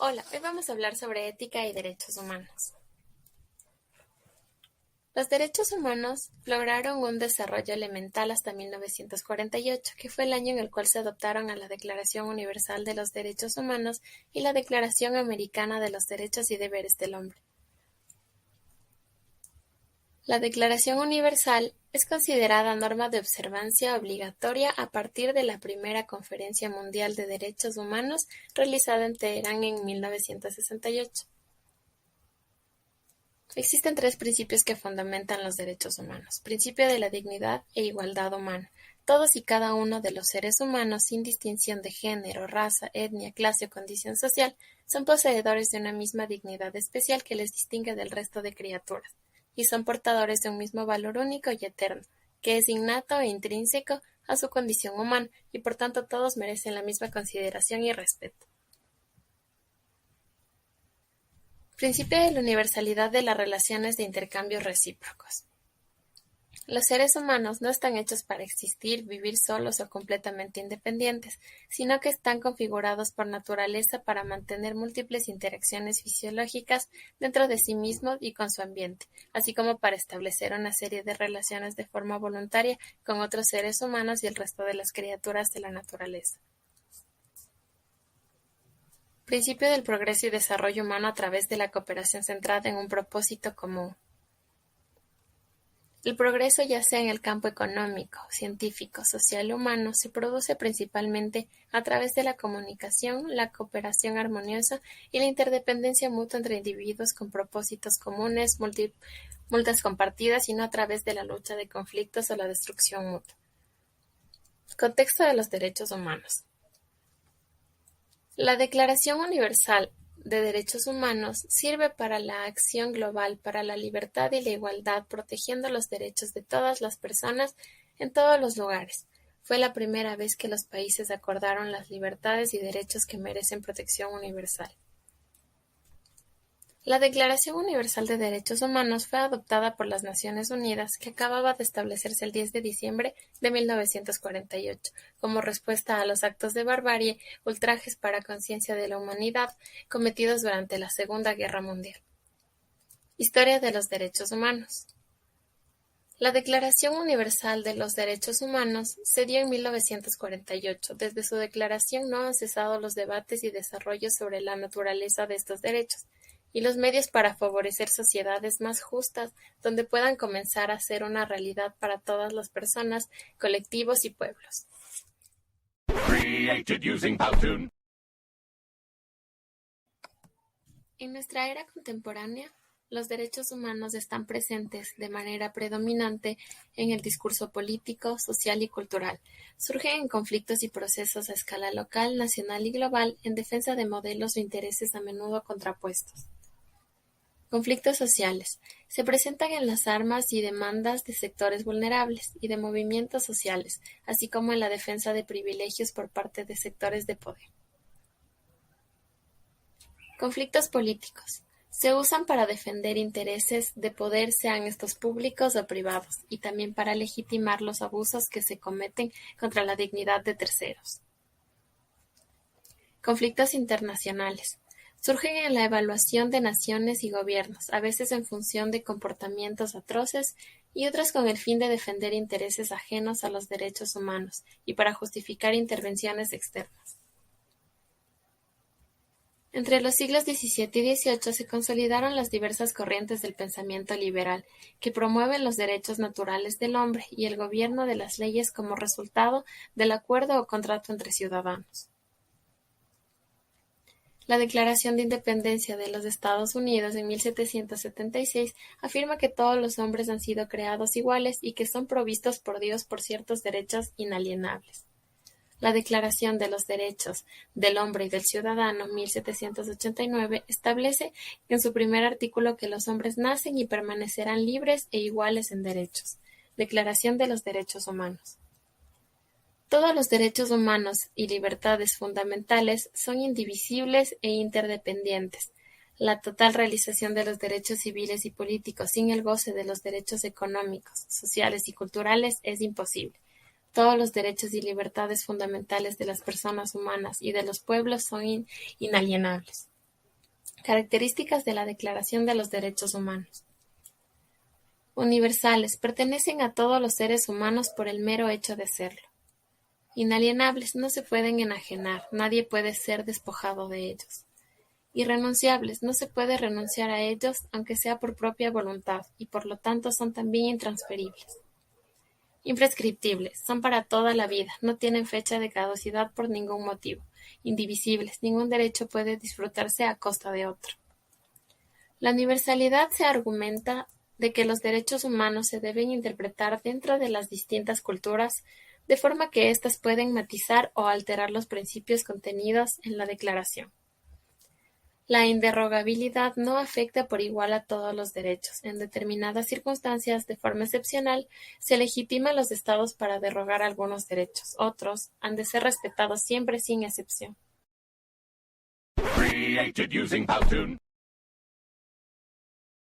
Hola, hoy vamos a hablar sobre ética y derechos humanos. Los derechos humanos lograron un desarrollo elemental hasta 1948, que fue el año en el cual se adoptaron a la Declaración Universal de los Derechos Humanos y la Declaración Americana de los Derechos y Deberes del Hombre. La Declaración Universal es considerada norma de observancia obligatoria a partir de la primera Conferencia Mundial de Derechos Humanos realizada en Teherán en 1968. Existen tres principios que fundamentan los derechos humanos: principio de la dignidad e igualdad humana. Todos y cada uno de los seres humanos, sin distinción de género, raza, etnia, clase o condición social, son poseedores de una misma dignidad especial que les distingue del resto de criaturas, y son portadores de un mismo valor único y eterno, que es innato e intrínseco a su condición humana, y por tanto todos merecen la misma consideración y respeto. Principio de la universalidad de las relaciones de intercambios recíprocos. Los seres humanos no están hechos para existir, vivir solos o completamente independientes, sino que están configurados por naturaleza para mantener múltiples interacciones fisiológicas dentro de sí mismos y con su ambiente, así como para establecer una serie de relaciones de forma voluntaria con otros seres humanos y el resto de las criaturas de la naturaleza. Principio del progreso y desarrollo humano a través de la cooperación centrada en un propósito común. El progreso, ya sea en el campo económico, científico, social o humano, se produce principalmente a través de la comunicación, la cooperación armoniosa y la interdependencia mutua entre individuos con propósitos comunes, metas compartidas, y no a través de la lucha de conflictos o la destrucción mutua. Contexto de los derechos humanos. La Declaración Universal de Derechos Humanos sirve para la acción global para la libertad y la igualdad, protegiendo los derechos de todas las personas en todos los lugares. Fue la primera vez que los países acordaron las libertades y derechos que merecen protección universal. La Declaración Universal de Derechos Humanos fue adoptada por las Naciones Unidas, que acababa de establecerse el 10 de diciembre de 1948, como respuesta a los actos de barbarie, ultrajes para conciencia de la humanidad cometidos durante la Segunda Guerra Mundial. Historia de los derechos humanos. La Declaración Universal de los Derechos Humanos se dio en 1948. Desde su declaración no han cesado los debates y desarrollos sobre la naturaleza de estos derechos y los medios para favorecer sociedades más justas, donde puedan comenzar a ser una realidad para todas las personas, colectivos y pueblos. En nuestra era contemporánea, los derechos humanos están presentes de manera predominante en el discurso político, social y cultural. Surgen en conflictos y procesos a escala local, nacional y global en defensa de modelos o intereses a menudo contrapuestos. Conflictos sociales. Se presentan en las armas y demandas de sectores vulnerables y de movimientos sociales, así como en la defensa de privilegios por parte de sectores de poder. Conflictos políticos. Se usan para defender intereses de poder, sean estos públicos o privados, y también para legitimar los abusos que se cometen contra la dignidad de terceros. Conflictos internacionales. Surgen en la evaluación de naciones y gobiernos, a veces en función de comportamientos atroces y otras con el fin de defender intereses ajenos a los derechos humanos y para justificar intervenciones externas. Entre los siglos XVII y XVIII se consolidaron las diversas corrientes del pensamiento liberal, que promueven los derechos naturales del hombre y el gobierno de las leyes como resultado del acuerdo o contrato entre ciudadanos. La Declaración de Independencia de los Estados Unidos en 1776 afirma que todos los hombres han sido creados iguales y que son provistos por Dios por ciertos derechos inalienables. La Declaración de los Derechos del Hombre y del Ciudadano, 1789, establece en su primer artículo que los hombres nacen y permanecerán libres e iguales en derechos. Declaración de los Derechos Humanos. Todos los derechos humanos y libertades fundamentales son indivisibles e interdependientes. La total realización de los derechos civiles y políticos sin el goce de los derechos económicos, sociales y culturales es imposible. Todos los derechos y libertades fundamentales de las personas humanas y de los pueblos son inalienables. Características de la Declaración de los Derechos Humanos. Universales, pertenecen a todos los seres humanos por el mero hecho de serlo. Inalienables, no se pueden enajenar, nadie puede ser despojado de ellos. Irrenunciables, no se puede renunciar a ellos, aunque sea por propia voluntad, y por lo tanto son también intransferibles. Imprescriptibles, son para toda la vida, no tienen fecha de caducidad por ningún motivo. Indivisibles, ningún derecho puede disfrutarse a costa de otro. La universalidad se argumenta de que los derechos humanos se deben interpretar dentro de las distintas culturas, de forma que éstas pueden matizar o alterar los principios contenidos en la Declaración. La inderogabilidad no afecta por igual a todos los derechos. En determinadas circunstancias, de forma excepcional, se legitima a los Estados para derogar algunos derechos. Otros han de ser respetados siempre sin excepción. Created using Powtoon.